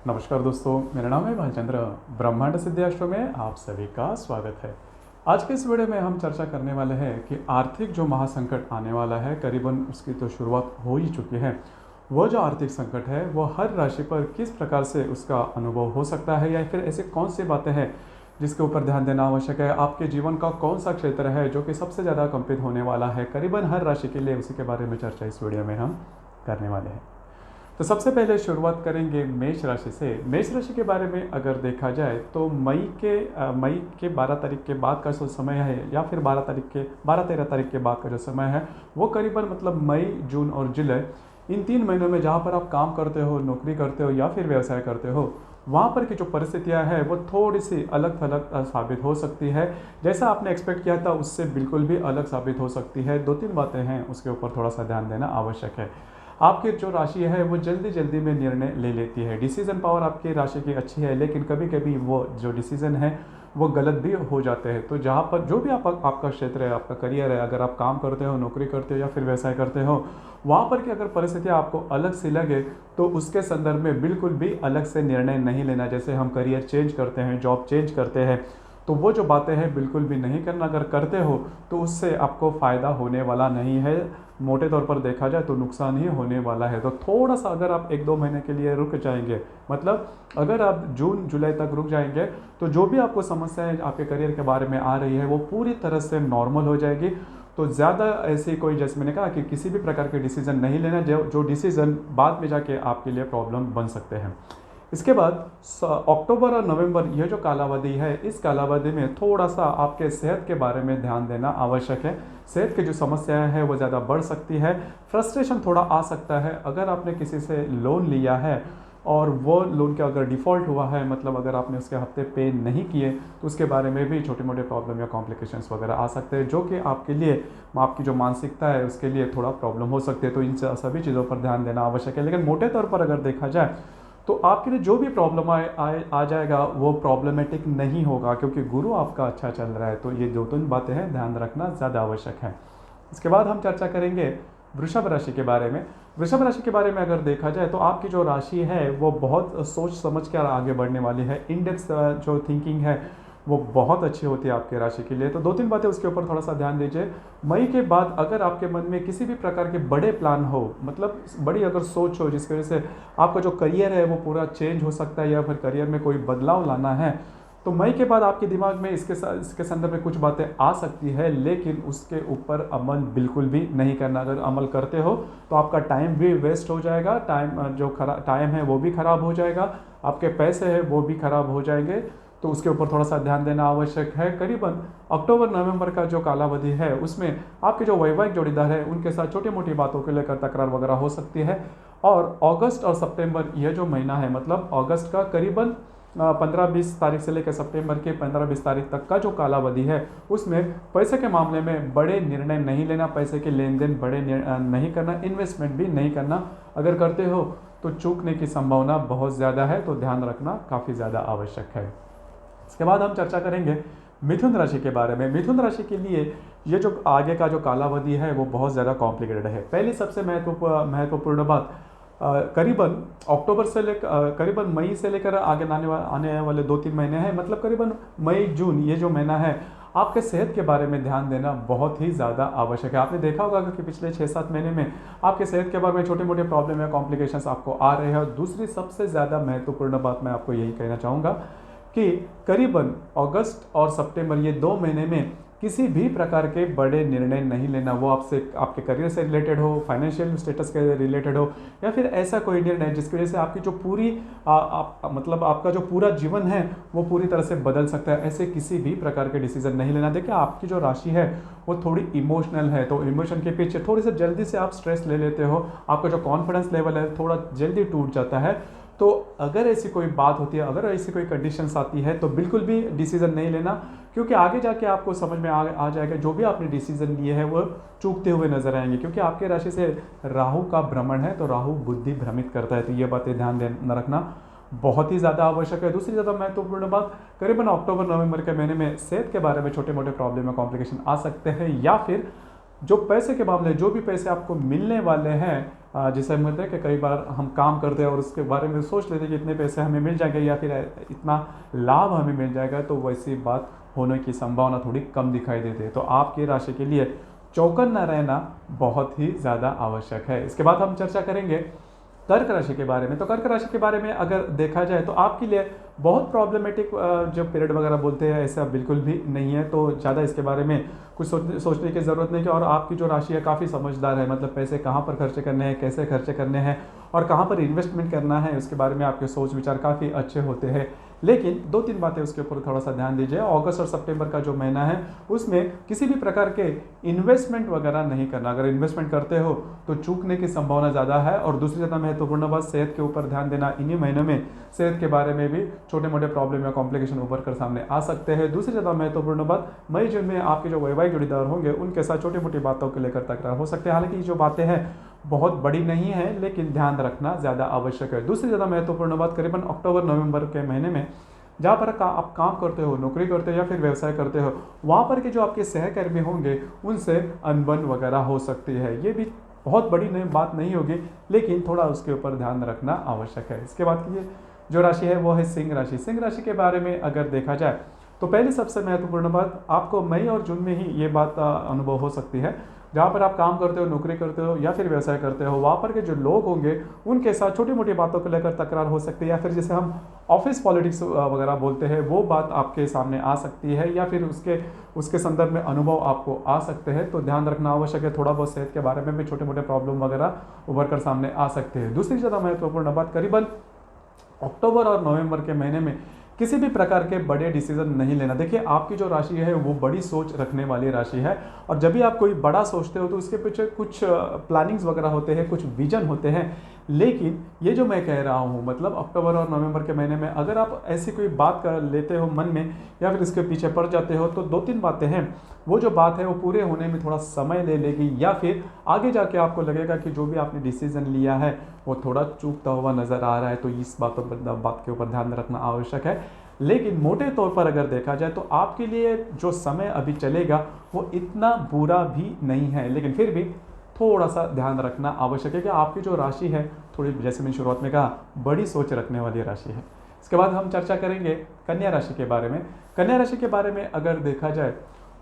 नमस्कार दोस्तों, मेरा नाम है भालचंद्र। ब्रह्मांड सिद्धाश्रम में आप सभी का स्वागत है। आज के इस वीडियो में हम चर्चा करने वाले हैं कि आर्थिक जो महासंकट आने वाला है, करीबन उसकी तो शुरुआत हो ही चुकी है। वो जो आर्थिक संकट है वो हर राशि पर किस प्रकार से उसका अनुभव हो सकता है, या फिर ऐसे कौन सी बातें हैं जिसके ऊपर ध्यान देना आवश्यक है। आपके जीवन का कौन सा क्षेत्र है जो कि सबसे ज़्यादा कंपित होने वाला है करीबन हर राशि के लिए, उसी के बारे में चर्चा इस वीडियो में हम करने वाले हैं। तो सबसे पहले शुरुआत करेंगे मेष राशि से। मेष राशि के बारे में अगर देखा जाए तो मई के 12 तारीख के बाद का जो समय है, या फिर 12-13 तारीख के बाद का जो समय है, वो करीबन मतलब मई, जून और जुलाई, इन 3 महीनों में जहाँ पर आप काम करते हो, नौकरी करते हो या फिर व्यवसाय करते हो, वहाँ पर की जो परिस्थितियाँ हैं वो थोड़ी सी अलग थलग साबित हो सकती है। जैसा आपने एक्सपेक्ट किया था उससे बिल्कुल भी अलग साबित हो सकती है। 2-3 बातें हैं, उसके ऊपर थोड़ा सा ध्यान देना आवश्यक है। आपकी जो राशि है वो जल्दी जल्दी में निर्णय ले लेती है। डिसीजन पावर आपकी राशि की अच्छी है, लेकिन कभी कभी वो जो डिसीजन है वो गलत भी हो जाते हैं। तो जहाँ पर जो भी आपका क्षेत्र है, आपका करियर है, अगर आप काम करते हो, नौकरी करते हो या फिर व्यवसाय करते हो, वहाँ पर की अगर परिस्थितियाँ आपको अलग सी लगे तो उसके संदर्भ में बिल्कुल भी अलग से निर्णय नहीं लेना। जैसे हम करियर चेंज करते हैं, जॉब चेंज करते हैं, तो वो जो बातें हैं बिल्कुल भी नहीं करना। अगर करते हो तो उससे आपको फ़ायदा होने वाला नहीं है। मोटे तौर पर देखा जाए तो नुकसान ही होने वाला है। तो थोड़ा सा अगर आप 1-2 महीने के लिए रुक जाएंगे, मतलब अगर आप जून जुलाई तक रुक जाएंगे, तो जो भी आपको समस्याएं आपके करियर के बारे में आ रही है वो पूरी तरह से नॉर्मल हो जाएगी। तो ज़्यादा ऐसी कोई, जैसे मैंने कहा कि किसी भी प्रकार के डिसीजन नहीं लेना जो डिसीजन बाद में जाके आपके लिए प्रॉब्लम बन सकते हैं। इसके बाद अक्टूबर और नवंबर, यह जो कालावधि है, इस कालावधि में थोड़ा सा आपके सेहत के बारे में ध्यान देना आवश्यक है। सेहत की जो समस्याएं हैं वो ज़्यादा बढ़ सकती है। फ्रस्ट्रेशन थोड़ा आ सकता है। अगर आपने किसी से लोन लिया है और वो लोन का अगर डिफ़ॉल्ट हुआ है, मतलब अगर आपने उसके हफ्ते पे नहीं किए, तो उसके बारे में भी छोटे मोटे प्रॉब्लम या कॉम्प्लिकेशंस वगैरह आ सकते हैं, जो कि आपके लिए, आपकी जो मानसिकता है उसके लिए थोड़ा प्रॉब्लम हो सकती है। तो इन सभी चीज़ों पर ध्यान देना आवश्यक है। लेकिन मोटे तौर पर अगर देखा जाए तो आपके लिए जो भी प्रॉब्लम आ जाएगा वो प्रॉब्लमेटिक नहीं होगा, क्योंकि गुरु आपका अच्छा चल रहा है। तो ये 2-3 बातें हैं, ध्यान रखना ज़्यादा आवश्यक है। इसके बाद हम चर्चा करेंगे वृषभ राशि के बारे में। वृषभ राशि के बारे में अगर देखा जाए तो आपकी जो राशि है वो बहुत सोच समझ कर आगे बढ़ने वाली है। इंडेक्स जो थिंकिंग है वो बहुत अच्छी होती है आपके राशि के लिए। तो 2-3 बातें उसके ऊपर थोड़ा सा ध्यान दीजिए। मई के बाद अगर आपके मन में किसी भी प्रकार के बड़े प्लान हो, मतलब बड़ी अगर सोच हो जिसकी वजह से आपका जो करियर है वो पूरा चेंज हो सकता है, या फिर करियर में कोई बदलाव लाना है, तो मई के बाद आपके दिमाग में इसके संदर्भ में कुछ बातें आ सकती है, लेकिन उसके ऊपर अमल बिल्कुल भी नहीं करना। अगर अमल करते हो तो आपका टाइम भी वेस्ट हो जाएगा, टाइम है वो भी खराब हो जाएगा, आपके पैसे हैं वो भी खराब हो जाएंगे। तो उसके ऊपर थोड़ा सा ध्यान देना आवश्यक है। करीबन अक्टूबर नवंबर का जो कालावधि है उसमें आपके जो वैवाहिक जोड़ीदार है उनके साथ छोटी मोटी बातों को लेकर तकरार वगैरह हो सकती है। और अगस्त और सितंबर, यह जो महीना है, मतलब अगस्त का करीबन 15-20 तारीख से लेकर सितंबर के 15-20 तारीख तक का जो कालावधि है, उसमें पैसे के मामले में बड़े निर्णय नहीं लेना, पैसे के लेन देन बड़े नहीं करना, इन्वेस्टमेंट भी नहीं करना। अगर करते हो तो चूकने की संभावना बहुत ज़्यादा है, तो ध्यान रखना काफ़ी ज़्यादा आवश्यक है। इसके बाद हम चर्चा करेंगे मिथुन राशि के बारे में। मिथुन राशि के लिए ये जो आगे का जो कालावधि है वो बहुत ज़्यादा कॉम्प्लिकेटेड है। पहली सबसे महत्वपूर्ण बात, करीबन अक्टूबर से लेकर करीबन मई से लेकर आने वाले 2-3 महीने हैं, मतलब करीबन मई जून, ये जो महीना है, आपके सेहत के बारे में ध्यान देना बहुत ही ज़्यादा आवश्यक है। आपने देखा होगा कि पिछले 6-7 महीने में आपके सेहत के बारे में छोटे मोटे प्रॉब्लम या कॉम्प्लिकेशंस आपको आ रहे हैं। और दूसरी सबसे ज़्यादा महत्वपूर्ण बात मैं आपको यही कहना चाहूँगा कि करीबन अगस्त और सितंबर, ये 2 महीने में किसी भी प्रकार के बड़े निर्णय नहीं लेना। वो आपसे आपके करियर से रिलेटेड हो, फाइनेंशियल स्टेटस के रिलेटेड हो, या फिर ऐसा कोई निर्णय जिसकी वजह से आपकी जो पूरी मतलब आपका जो पूरा जीवन है वो पूरी तरह से बदल सकता है। ऐसे किसी भी प्रकार के डिसीजन नहीं लेना। देखिए, आपकी जो राशि है वो थोड़ी इमोशनल है, तो इमोशन के पीछे थोड़ी सी जल्दी से आप स्ट्रेस ले लेते हो, आपका जो कॉन्फिडेंस लेवल है थोड़ा जल्दी टूट जाता है। तो अगर ऐसी कोई बात होती है, अगर ऐसी कोई कंडीशंस आती है, तो बिल्कुल भी डिसीजन नहीं लेना, क्योंकि आगे जाके आपको समझ में आ जाएगा जो भी आपने डिसीजन लिए हैं वो चूकते हुए नजर आएंगे। क्योंकि आपके राशि से राहु का भ्रमण है, तो राहु बुद्धि भ्रमित करता है। तो ये बातें ध्यान रखना बहुत ही ज़्यादा आवश्यक है। दूसरी ज़्यादा महत्वपूर्ण बात, करीबन अक्टूबर नवंबर के महीने में सेहत के बारे में छोटे मोटे प्रॉब्लम या कॉम्प्लिकेशन आ सकते हैं, या फिर जो पैसे के मामले, जो भी पैसे आपको मिलने वाले हैं जिसे हम कहते हैं कि कई बार हम काम करते हैं और उसके बारे में सोच लेते हैं कि इतने पैसे हमें मिल जाएंगे या फिर इतना लाभ हमें मिल जाएगा, तो वैसी बात होने की संभावना थोड़ी कम दिखाई देती है। तो आपकी राशि के लिए चौकन्ना रहना बहुत ही ज़्यादा आवश्यक है। इसके बाद हम चर्चा करेंगे कर्क राशि के बारे में। तो कर्क राशि के बारे में अगर देखा जाए तो आपके लिए बहुत प्रॉब्लमेटिक जो पीरियड वगैरह बोलते हैं ऐसा बिल्कुल भी नहीं है, तो ज़्यादा इसके बारे में कुछ सोचने की ज़रूरत नहीं है। और आपकी जो राशि है काफ़ी समझदार है, मतलब पैसे कहाँ पर खर्चे करने हैं, कैसे खर्चे करने हैं और कहाँ पर इन्वेस्टमेंट करना है, उसके बारे में आपके सोच विचार काफ़ी अच्छे होते हैं। लेकिन 2-3 बातें उसके ऊपर थोड़ा सा ध्यान दीजिए। अगस्त और सितंबर का जो महीना है उसमें किसी भी प्रकार के इन्वेस्टमेंट वगैरह नहीं करना। अगर इन्वेस्टमेंट करते हो तो चूकने की संभावना ज़्यादा है। और दूसरी ज़्यादा महत्वपूर्ण बात, सेहत के ऊपर ध्यान देना। इन्हीं महीनों में सेहत के बारे में भी छोटे मोटे प्रॉब्लम या कॉम्प्लिकेशन उभर कर सामने आ सकते हैं। दूसरी ज़्यादा महत्वपूर्ण बात, मई जून में आपके जो वैवाहिक जोड़ीदार होंगे उनके साथ छोटी मोटी बातों को लेकर तकरार हो सकते हैं। हालांकि ये जो बातें हैं बहुत बड़ी नहीं है, लेकिन ध्यान रखना ज़्यादा आवश्यक है। दूसरी ज़्यादा महत्वपूर्ण बात, करीबन अक्टूबर नवंबर के महीने में जहाँ पर आप काम करते हो, नौकरी करते हो या फिर व्यवसाय करते हो, वहाँ पर के जो आपके सहकर्मी होंगे उनसे अनबन वगैरह हो सकती है। ये भी बहुत बड़ी बात नहीं होगी, लेकिन थोड़ा उसके ऊपर ध्यान रखना आवश्यक है। इसके बाद की जो राशि है वो है सिंह राशि। सिंह राशि के बारे में अगर देखा जाए तो पहली सबसे महत्वपूर्ण बात, आपको मई और जून में ही ये बात अनुभव हो सकती है, जहाँ पर आप काम करते हो, नौकरी करते हो या फिर व्यवसाय करते हो, वहाँ पर के जो लोग होंगे उनके साथ छोटी मोटी बातों को लेकर तकरार हो सकती है, या फिर जिसे हम ऑफिस पॉलिटिक्स वगैरह बोलते हैं वो बात आपके सामने आ सकती है, या फिर उसके संदर्भ में अनुभव आपको आ सकते हैं। तो ध्यान रखना आवश्यक है। थोड़ा बहुत सेहत के बारे में भी छोटे मोटे प्रॉब्लम वगैरह उभर कर सामने आ सकते हैं। दूसरी ज़्यादा महत्वपूर्ण बात, करीबन अक्टूबर और नवंबर के महीने में किसी भी प्रकार के बड़े डिसीजन नहीं लेना। देखिए, आपकी जो राशि है वो बड़ी सोच रखने वाली राशि है, और जब भी आप कोई बड़ा सोचते हो तो उसके पीछे कुछ प्लानिंग्स वगैरह होते हैं, कुछ विजन होते हैं। लेकिन ये जो मैं कह रहा हूँ, मतलब अक्टूबर और नवंबर के महीने में अगर आप ऐसी कोई बात कर लेते हो मन में या फिर इसके पीछे पड़ जाते हो, तो 2-3 बातें हैं। वो जो बात है वो पूरे होने में थोड़ा समय ले लेगी, या फिर आगे जाके आपको लगेगा कि जो भी आपने डिसीजन लिया है वो थोड़ा चूकता हुआ नज़र आ रहा है। तो इस बात के ऊपर ध्यान रखना आवश्यक है। लेकिन मोटे तौर पर अगर देखा जाए तो आपके लिए जो समय अभी चलेगा वो इतना बुरा भी नहीं है, लेकिन फिर भी थोड़ा सा ध्यान रखना आवश्यक है कि आपकी जो राशि है थोड़ी, जैसे मैंने शुरुआत में कहा, बड़ी सोच रखने वाली राशि है। इसके बाद हम चर्चा करेंगे कन्या राशि के बारे में। कन्या राशि के बारे में अगर देखा जाए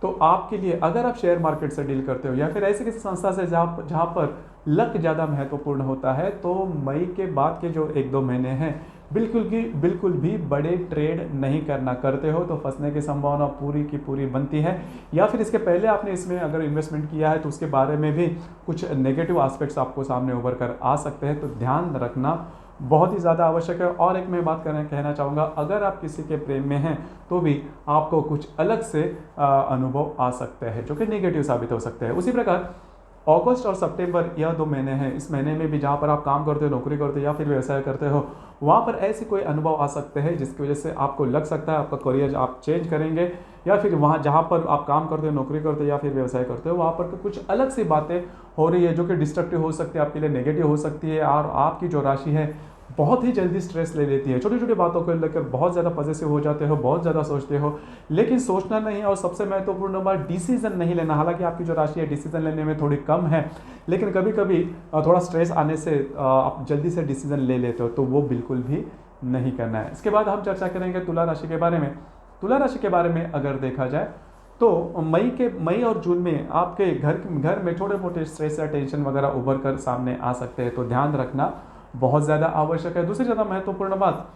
तो आपके लिए, अगर आप शेयर मार्केट से डील करते हो या फिर ऐसे किसी संस्था से जहाँ पर लक ज़्यादा महत्वपूर्ण होता है, तो मई के बाद के जो 1-2 महीने हैं बिल्कुल भी बड़े ट्रेड नहीं करना। करते हो तो फंसने की संभावना पूरी की पूरी बनती है, या फिर इसके पहले आपने इसमें अगर इन्वेस्टमेंट किया है तो उसके बारे में भी कुछ नेगेटिव एस्पेक्ट्स आपको सामने उभर कर आ सकते हैं। तो ध्यान रखना बहुत ही ज़्यादा आवश्यक है। और एक मैं बात कहना चाहूँगा, अगर आप किसी के प्रेम में हैं तो भी आपको कुछ अलग से अनुभव आ सकते हैं जो कि नेगेटिव साबित हो सकते हैं। उसी प्रकार अगस्त और सितंबर, यह 2 महीने हैं। इस महीने में भी जहाँ पर आप काम करते हो, नौकरी करते हो या फिर व्यवसाय करते हो, वहाँ पर ऐसे कोई अनुभव आ सकते हैं जिसकी वजह से आपको लग सकता है आपका करियर आप चेंज करेंगे, या फिर वहाँ जहाँ पर आप काम करते हो, नौकरी करते हो या फिर व्यवसाय करते हो, वहाँ पर कुछ अलग सी बातें हो रही है जो कि डिस्ट्रक्टिव हो सकती है, आपके लिए नेगेटिव हो सकती है। और आपकी जो राशि है बहुत ही जल्दी स्ट्रेस ले लेती है, छोटी छोटी बातों को लेकर बहुत ज़्यादा पॉजिटिव हो जाते हो, बहुत ज़्यादा सोचते हो, लेकिन सोचना नहीं। और सबसे महत्वपूर्ण बात, डिसीजन नहीं लेना। हालांकि आपकी जो राशि है डिसीजन लेने में थोड़ी कम है, लेकिन कभी कभी थोड़ा स्ट्रेस आने से आप जल्दी से डिसीजन ले लेते हो, तो वो बिल्कुल भी नहीं करना है। इसके बाद हम चर्चा करेंगे तुला राशि के बारे में। तुला राशि के बारे में अगर देखा जाए तो मई और जून में आपके घर में छोटे मोटे स्ट्रेस या टेंशन वगैरह उभर कर सामने आ सकते हैं, तो ध्यान रखना बहुत ज़्यादा आवश्यक है। दूसरी ज़्यादा महत्वपूर्ण बात,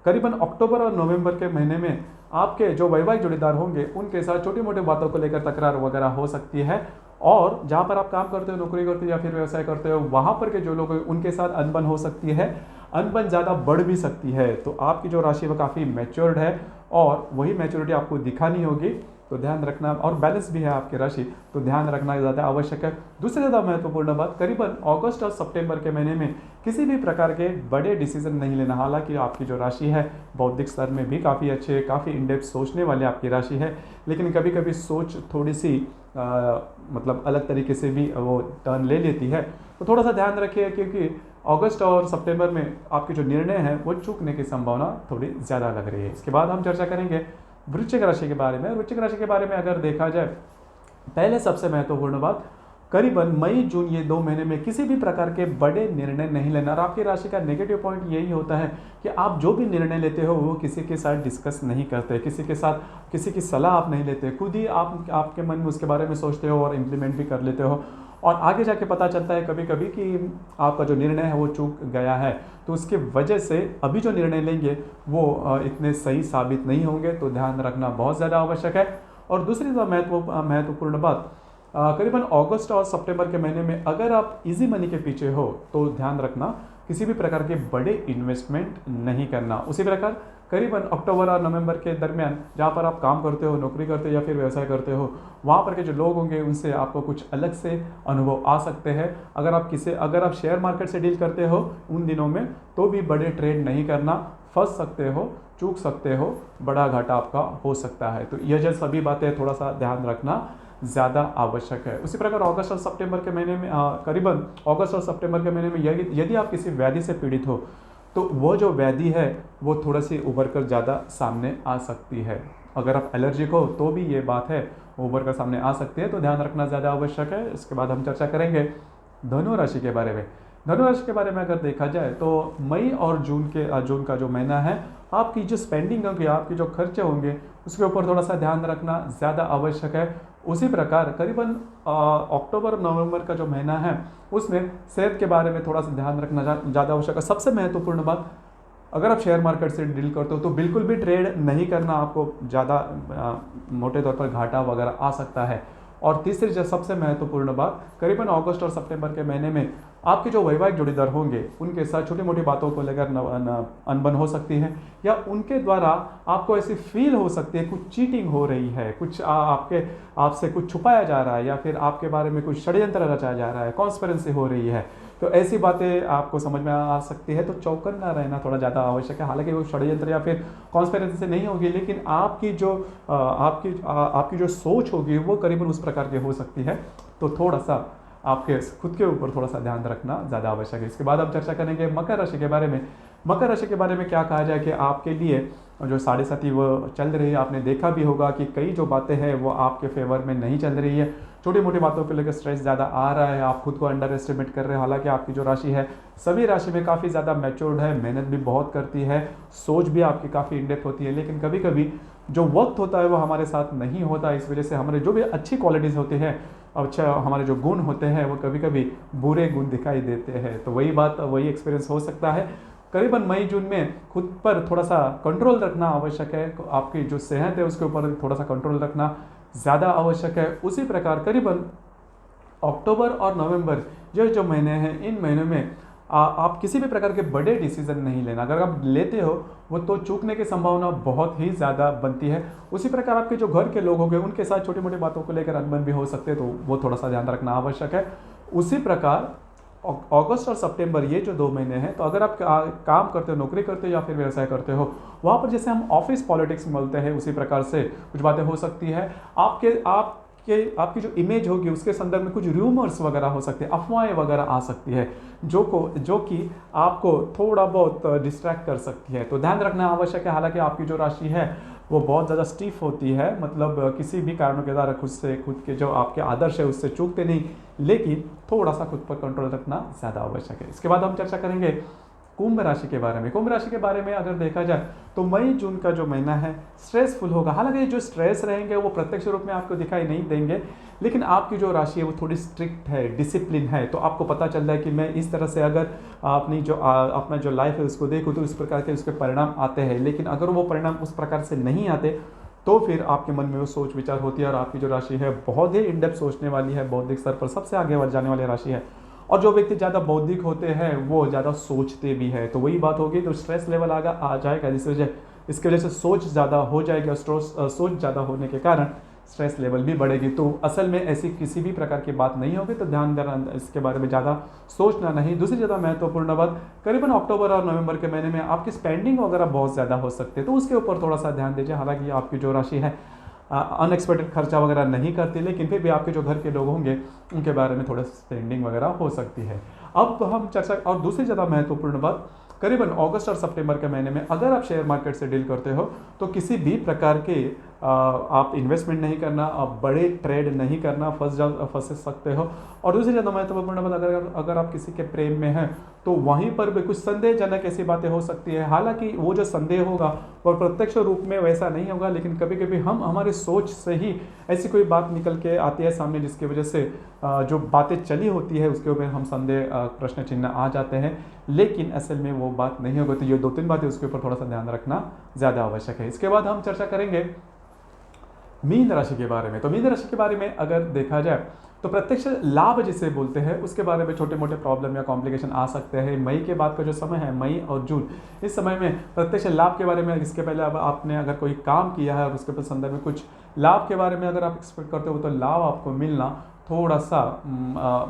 करीबन अक्टूबर और नवंबर के महीने में आपके जो वैवाहिक जोड़ीदार होंगे उनके साथ छोटी मोटी बातों को लेकर तकरार वगैरह हो सकती है, और जहाँ पर आप काम करते हो, नौकरी करते हो या फिर व्यवसाय करते हो, वहाँ पर के जो लोग हैं उनके साथ अनबन हो सकती है, अनबन ज़्यादा बढ़ भी सकती है। तो आपकी जो राशि वो काफ़ी मैच्योर्ड है और वही मैच्योरिटी आपको दिखानी होगी, तो ध्यान रखना। और बैलेंस भी है आपकी राशि, तो ध्यान रखना ज़्यादा आवश्यक है। दूसरी ज़्यादा महत्वपूर्ण बात, करीबन अगस्त और सितंबर के महीने में किसी भी प्रकार के बड़े डिसीजन नहीं लेना। हालांकि आपकी जो राशि है बौद्धिक स्तर में भी काफ़ी अच्छे, काफ़ी इनडेप्थ सोचने वाली आपकी राशि है, लेकिन कभी कभी सोच थोड़ी सी मतलब अलग तरीके से भी वो टर्न ले लेती है, तो थोड़ा सा ध्यान रखिए, क्योंकि अगस्त और सितंबर में आपके जो निर्णय हैं वो चूकने की संभावना थोड़ी ज़्यादा लग रही है। इसके बाद हम चर्चा करेंगे वृश्चिक राशि के बारे में। वृश्चिक राशि के बारे में अगर देखा जाए, पहले सबसे महत्वपूर्ण बात, करीबन मई जून ये 2 महीने में किसी भी प्रकार के बड़े निर्णय नहीं लेना। और आपकी राशि का नेगेटिव पॉइंट यही होता है कि आप जो भी निर्णय लेते हो वो किसी के साथ डिस्कस नहीं करते, किसी के साथ किसी की सलाह आप नहीं लेते, खुद ही आप आपके मन में उसके बारे में सोचते हो और इम्प्लीमेंट भी कर लेते हो। और आगे जाके पता चलता है कभी कभी कि आपका जो निर्णय है वो चूक गया है, तो उसकी वजह से अभी जो निर्णय लेंगे वो इतने सही साबित नहीं होंगे। तो ध्यान रखना बहुत ज़्यादा आवश्यक है। और दूसरी महत्वपूर्ण बात, करीबन अगस्त और सितंबर के महीने में अगर आप इजी मनी के पीछे हो तो ध्यान रखना किसी भी प्रकार के बड़े इन्वेस्टमेंट नहीं करना। उसी प्रकार करीबन अक्टूबर और नवंबर के दरमियान जहाँ पर आप काम करते हो, नौकरी करते हो या फिर व्यवसाय करते हो, वहाँ पर के जो लोग होंगे उनसे आपको कुछ अलग से अनुभव आ सकते हैं। अगर आप शेयर मार्केट से डील करते हो उन दिनों में तो भी बड़े ट्रेड नहीं करना, फंस सकते हो, चूक सकते हो, बड़ा घाटा आपका हो सकता है। तो यह जो सभी बातें थोड़ा सा ध्यान रखना ज़्यादा आवश्यक है। उसी प्रकार अगस्त और सितंबर के महीने में करीबन अगस्त और सितंबर के महीने में यदि आप किसी व्याधि से पीड़ित हो तो वो जो व्याधि है वो थोड़ा सी उभर कर ज़्यादा सामने आ सकती है। अगर आप एलर्जिक हो तो भी ये बात है, उभर कर सामने आ सकती है, तो ध्यान रखना ज़्यादा आवश्यक है। इसके बाद हम चर्चा करेंगे धनु राशि के बारे में। धनु राशि के बारे में अगर देखा जाए तो मई और जून का जो महीना है, आपकी जो स्पेंडिंग होगी, आपके जो खर्चे होंगे उसके ऊपर थोड़ा सा ध्यान रखना ज़्यादा आवश्यक है। उसी प्रकार करीबन अक्टूबर नवंबर का जो महीना है उसमें सेहत के बारे में थोड़ा सा ध्यान रखना ज़्यादा आवश्यक है। सबसे महत्वपूर्ण बात, अगर आप शेयर मार्केट से डील करते हो तो बिल्कुल भी ट्रेड नहीं करना, आपको ज़्यादा मोटे तौर पर घाटा वगैरह आ सकता है। और तीसरी जो सबसे महत्वपूर्ण बात, करीबन अगस्त और सितंबर के महीने में आपके जो वैवाहिक जोड़ीदार होंगे उनके साथ छोटी मोटी बातों को लेकर अनबन हो सकती है, या उनके द्वारा आपको ऐसी फील हो सकती है कुछ चीटिंग हो रही है, कुछ आपसे कुछ छुपाया जा रहा है, या फिर आपके बारे में कुछ षड्यंत्र रचाया जा रहा है, कॉन्स्पिरेसी हो रही है। तो ऐसी बातें आपको समझ में आ सकती है, तो चौकन्ना रहना थोड़ा ज़्यादा आवश्यक है। हालांकि वो षड्यंत्र या फिर कॉन्स्पिरेसी से नहीं होगी, लेकिन आपकी जो सोच होगी वो करीबन उस प्रकार की हो सकती है। तो थोड़ा सा आपके खुद के ऊपर थोड़ा सा ध्यान रखना ज़्यादा आवश्यक है। इसके बाद हम चर्चा करेंगे मकर राशि के बारे में। मकर राशि के बारे में क्या कहा जाए कि आपके लिए जो 7.5 वो चल रही है, आपने देखा भी होगा कि कई जो बातें हैं वो आपके फेवर में नहीं चल रही है। छोटी मोटी बातों को लेकर स्ट्रेस ज़्यादा आ रहा है, आप खुद को अंडर एस्टिमेट कर रहे हैं। हालांकि आपकी जो राशि है सभी राशि में काफ़ी ज़्यादा मैच्योर्ड है, मेहनत भी बहुत करती है, सोच भी आपकी काफ़ी इनडेप्थ होती है, लेकिन कभी कभी जो वक्त होता है वो हमारे साथ नहीं होता। इस वजह से हमारे जो भी अच्छी क्वालिटीज़ होती हैं, अच्छा हमारे जो गुण होते हैं वो कभी कभी बुरे गुण दिखाई देते हैं। तो वही एक्सपीरियंस हो सकता है। करीबन मई जून में खुद पर थोड़ा सा कंट्रोल रखना आवश्यक है, आपकी जो सेहत है उसके ऊपर थोड़ा सा कंट्रोल रखना ज़्यादा आवश्यक है। उसी प्रकार करीबन अक्टूबर और नवंबर जो महीने हैं, इन महीनों में आप किसी भी प्रकार के बड़े डिसीजन नहीं लेना। अगर आप लेते हो वो तो चूकने की संभावना बहुत ही ज़्यादा बनती है। उसी प्रकार आपके जो घर के लोग होंगे उनके साथ छोटी मोटी बातों को लेकर अनबन भी हो सकते हैं, तो वो थोड़ा सा ध्यान रखना आवश्यक है। उसी प्रकार अगस्त और सितंबर ये जो 2 महीने हैं, तो अगर आप काम करते हो, नौकरी करते हो या फिर व्यवसाय करते हो, वहाँ पर जैसे हम ऑफिस पॉलिटिक्स में बोलते हैं उसी प्रकार से कुछ बातें हो सकती है। आपकी जो इमेज होगी उसके संदर्भ में कुछ रूमर्स वगैरह हो सकते हैं, अफवाहें वगैरह आ सकती है जो कि आपको थोड़ा बहुत डिस्ट्रैक्ट कर सकती है। तो ध्यान रखना आवश्यक है। हालांकि आपकी जो राशि है वो बहुत ज़्यादा स्टीफ होती है, मतलब किसी भी कारणों के द्वारा खुद के जो आपके आदर्श है उससे चूकते नहीं, लेकिन थोड़ा सा खुद पर कंट्रोल रखना ज़्यादा आवश्यक है। इसके बाद हम चर्चा करेंगे कुंभ राशि के बारे में। कुंभ राशि के बारे में अगर देखा जाए तो मई जून का जो महीना है स्ट्रेसफुल होगा। हालांकि जो स्ट्रेस रहेंगे वो प्रत्यक्ष रूप में आपको दिखाई नहीं देंगे, लेकिन आपकी जो राशि है वो थोड़ी स्ट्रिक्ट है, डिसिप्लिन है। तो आपको पता चल रहा है कि मैं इस तरह से अगर अपना जो लाइफ है उसको देखूँ तो इस प्रकार के उसके परिणाम आते हैं, लेकिन अगर वो परिणाम उस प्रकार से नहीं आते तो फिर आपके मन में वो सोच विचार होती है। और आपकी जो राशि है बहुत ही इनडेप्थ सोचने वाली है, बौद्धिक स्तर पर सबसे आगे बढ़ जाने वाली राशि है। और जो व्यक्ति ज़्यादा बौद्धिक होते हैं वो ज़्यादा सोचते भी है, तो वही बात होगी। तो स्ट्रेस लेवल आ जाएगा, इसकी वजह से सोच ज़्यादा हो जाएगी, और सोच ज़्यादा होने के कारण स्ट्रेस लेवल भी बढ़ेगी। तो असल में ऐसी किसी भी प्रकार की बात नहीं होगी, तो ध्यान देना, इसके बारे में ज़्यादा सोचना नहीं। दूसरी ज़्यादा महत्वपूर्ण बात, करीबन अक्टूबर और नवंबर के महीने में आपकी स्पेंडिंग वगैरह बहुत ज़्यादा हो सकती है, तो उसके ऊपर थोड़ा सा ध्यान दीजिए। हालांकि आपकी जो राशि है अनएक्सपेक्टेड खर्चा वगैरह नहीं करती, लेकिन फिर भी आपके जो घर के लोग होंगे उनके बारे में थोड़ा स्पेंडिंग वगैरह हो सकती है। अब हम चर्चा, और दूसरी ज़्यादा महत्वपूर्ण बात, करीबन अगस्त और सितंबर के महीने में अगर आप शेयर मार्केट से डील करते हो तो किसी भी प्रकार के आप इन्वेस्टमेंट नहीं करना, आप बड़े ट्रेड नहीं करना, फंस सकते हो। और दूसरी ज़्यादा महत्वपूर्ण बात, अगर आप किसी के प्रेम में हैं तो वहीं पर भी कुछ संदेहजनक ऐसी बातें हो सकती है। हालांकि वो जो संदेह होगा और प्रत्यक्ष रूप में वैसा नहीं होगा, लेकिन कभी कभी हम हमारी सोच से ही ऐसी कोई बात निकल के आती है सामने, जिसकी वजह से जो बातें चली होती है उसके ऊपर हम संदेह प्रश्न चिन्ह आ जाते हैं, लेकिन असल में वो बात नहीं होगी। तो ये 2-3 बातें उसके ऊपर थोड़ा सा ध्यान रखना ज़्यादा आवश्यक है। इसके बाद हम चर्चा करेंगे मीन राशि के बारे में। तो मीन राशि के बारे में अगर देखा जाए तो प्रत्यक्ष लाभ जिसे बोलते हैं उसके बारे में छोटे मोटे प्रॉब्लम या कॉम्प्लिकेशन आ सकते हैं। मई के बाद का जो समय है, मई और जून, इस समय में प्रत्यक्ष लाभ के बारे में, इसके पहले अब आपने अगर कोई काम किया है और उसके संदर्भ में कुछ लाभ के बारे में अगर आप एक्सपेक्ट करते हो, तो लाभ आपको मिलना थोड़ा सा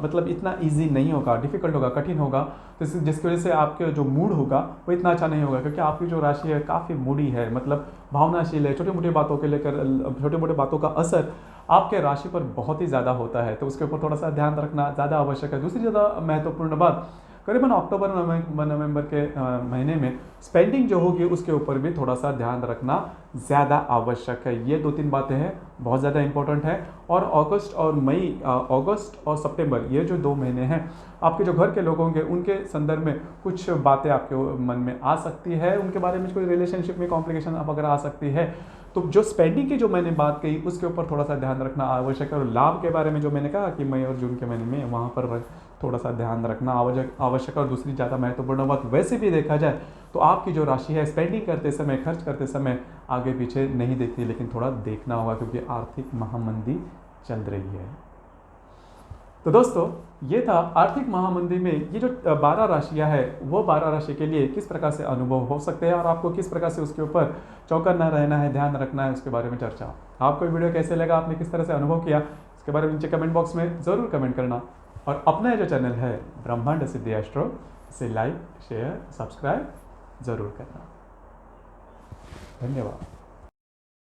मतलब इतना इजी नहीं होगा, डिफिकल्ट होगा, कठिन होगा। तो जिसकी वजह से आपके जो मूड होगा वो इतना अच्छा नहीं होगा, क्योंकि आपकी जो राशि है काफ़ी मूडी है, मतलब भावनाशील है। छोटी मोटी बातों के लेकर, छोटे मोटे बातों का असर आपके राशि पर बहुत ही ज़्यादा होता है, तो उसके ऊपर थोड़ा सा ध्यान रखना ज़्यादा आवश्यक है। दूसरी ज़्यादा महत्वपूर्ण बात, करीबन अक्टूबर नवंबर के महीने में स्पेंडिंग जो होगी उसके ऊपर भी थोड़ा सा ध्यान रखना ज़्यादा आवश्यक है। ये 2-3 बातें हैं, बहुत ज़्यादा इंपॉर्टेंट है। और अगस्त और सितंबर, ये जो 2 महीने हैं, आपके जो घर के लोग होंगे उनके संदर्भ में कुछ बातें आपके मन में आ सकती है, उनके बारे में कोई रिलेशनशिप में कॉम्प्लिकेशन अब अगर आ सकती है। तो जो स्पेंडिंग की जो मैंने बात कही उसके ऊपर थोड़ा सा ध्यान रखना आवश्यक है। और लाभ के बारे में जो मैंने कहा कि मई और जून के महीने में, वहाँ पर थोड़ा सा ध्यान रखना आवश्यक है। और दूसरी ज़्यादा महत्वपूर्ण बात, वैसे भी देखा जाए तो आपकी जो राशि है स्पेंडिंग करते समय, खर्च करते समय आगे पीछे नहीं देखती, लेकिन थोड़ा देखना होगा, क्योंकि आर्थिक महामंदी चल रही है। तो दोस्तों, ये था आर्थिक महामंदी में ये जो 12 राशियां हैं, वो 12 राशि के लिए किस प्रकार से अनुभव हो सकते हैं और आपको किस प्रकार से उसके ऊपर चौकन्ना रहना है, ध्यान रखना है, उसके बारे में चर्चा। आपको वीडियो कैसे लगा, आपने किस तरह से अनुभव किया, इसके बारे में नीचे कमेंट बॉक्स में ज़रूर कमेंट करना। और अपना ये जो चैनल है ब्रह्मांड सिद्धि एस्ट्रो, इसे लाइक, शेयर, सब्सक्राइब ज़रूर करना। धन्यवाद।